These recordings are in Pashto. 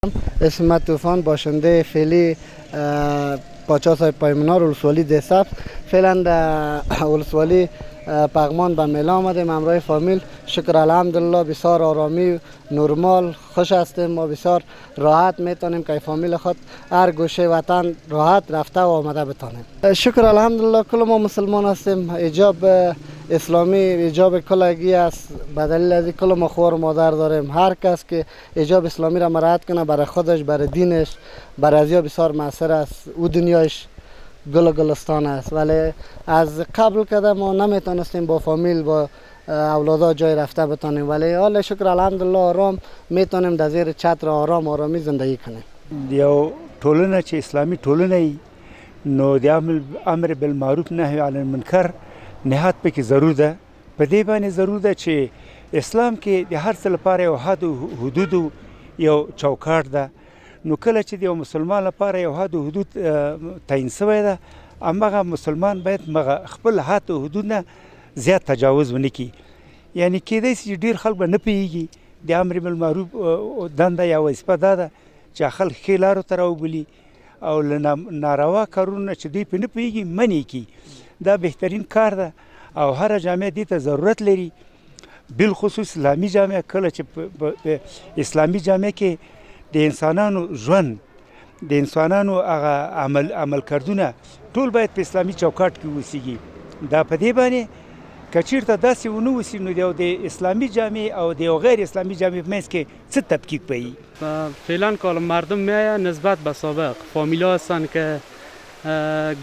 اسم من طوفان، باشنده فعلی پاچا صاحب پایمنار ولسوالی دهسبز. فعلا در ولسوالی پغمان به میله آمدیم همراه فامیل. شکر الحمدلله بسیار آرامی نرمال خوش هستیم. ما بسیار راحت میتونیم که فامیل خود هر گوشه وطن راحت رفته و آمده بتانیم. شکر الحمدلله کل ما مسلمان هستیم. حجاب اسلامی حجاب کلگی است. به دلیل از کل ما خور مادر داریم. هر کس که حجاب اسلامی را مراعات کنه برای خودش برای دینش برای ازیا بسیار موثر است. او دنیایش گل گلستان است. ولی از قبل کده ما نمیتونستیم با فامیل با اولادا جای رفته بتانیم، ولی حال شکر الحمدلله آرام میتونیم در زیر چتر آرامی زندگی کنیم. یو ټولنه چې اسلامي ټولنه ای نو د امر بالمعروف نهی عن المنکر نهایت پکې ضرور ده. په دې باندې ضرور ده چې اسلام کې د هر څه لپاره یو حد او حدود یو چوکاټ ده. نو کله چې د یو مسلمان لپاره یو حد او حدود تعیین شوی ده، هماغه مسلمان باید خپل حد او حدود نه زیات تجاوز ونه کړي. یعنی کېدای شي ډېر خلک به نه پوهېږي د امر بالمعروف دنده یا وظیفه دا ده چې خلک ښې لارو ته راوبولي او له ناروا کارونو چې دوی پرې نه پوهېږي منع کړي. دا بهترین کار ده او هره جامعه دې ته ضرورت لري، بالخصوص اسلامي جامعه. کله چې په اسلامي جامعه کې د انسانانو ژوند د انسانانو هغه عمل کردونه ټول باید په اسلامي چوکاټ کې وسیږي. دا په دې باندې که چېرته داسې ونه وسي نو د اسلامی جامعه او د غیر اسلامی جامعه په منځ کې څه تفکیک په‌ای؟ فعلا که مردم میاین نسبت به سابق فامیلا هستن که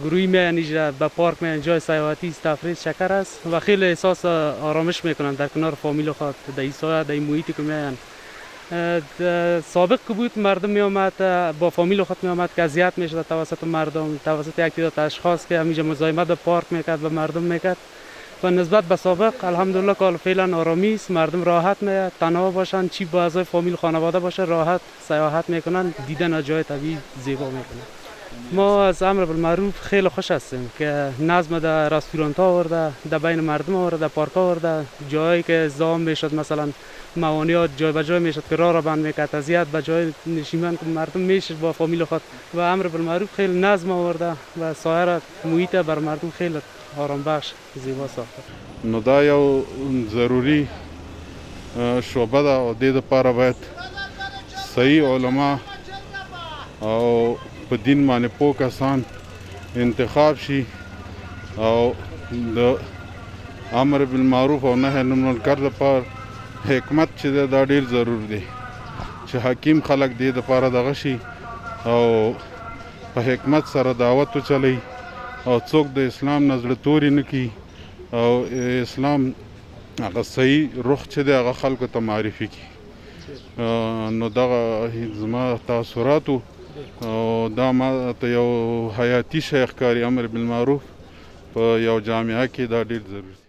گروهی میاین اینجا به پارک میاین، جای سیاحتی تفریح شکر است و خیلی احساس آرامش میکنن در کنار فامیل خود در این سایه در این محیطی که میاین. سابق که بود مردم می آمد با فامیل خود می آمد که اذیت میشد توسط مردم، توسط یک تعداد اشخاص که همیشه مزاحمت به پارک میکرد و مردم میکرد. و نسبت به سابق الحمدلله که فعلا آرامی است، مردم راحت میاد تنها باشن، چی با اعضای فامیل خانواده باشه راحت سیاحت میکنن، دیدن جای طبیعی زیبا میکنن. ما از امر بالمعروف خیلی خوش هستیم که نظم در رستوران ها آورده، در بین مردم آورده، در پارک ها آورده، جایی که ازدحام میشد مثلا موانعات جای به جای میشد که راه را بند میکرد، اذیت به جای نشیمن که مردم میشد با فامیل خود. و امر بالمعروف خیلی نظم آورده و سایر محیط بر مردم خیلی آرام بخش زیبا ساخته. نو دا یو ضروری شعبه ده او دې دپاره باید صحیح علما او په دین باندې پوه کسان انتخاب شي او د امر بالمعروف او نهی عن المنکر دپاره حکمت چې دی دا ډېر ضرور دی چې حکیم خلک دې دپاره دغه شي او په حکمت سره دعوت وچلوي او څوک د اسلام نه زړه تورې نه کړي او اسلام هغه صحیح رخ چې دی هغه خلکو ته معرفي کړي. نو دغه زما تاثراتو او دا ما ته یو حیاتي شی ښکاري امر بالمعروف په یو جامعه کې دا ډېر ضروري دی.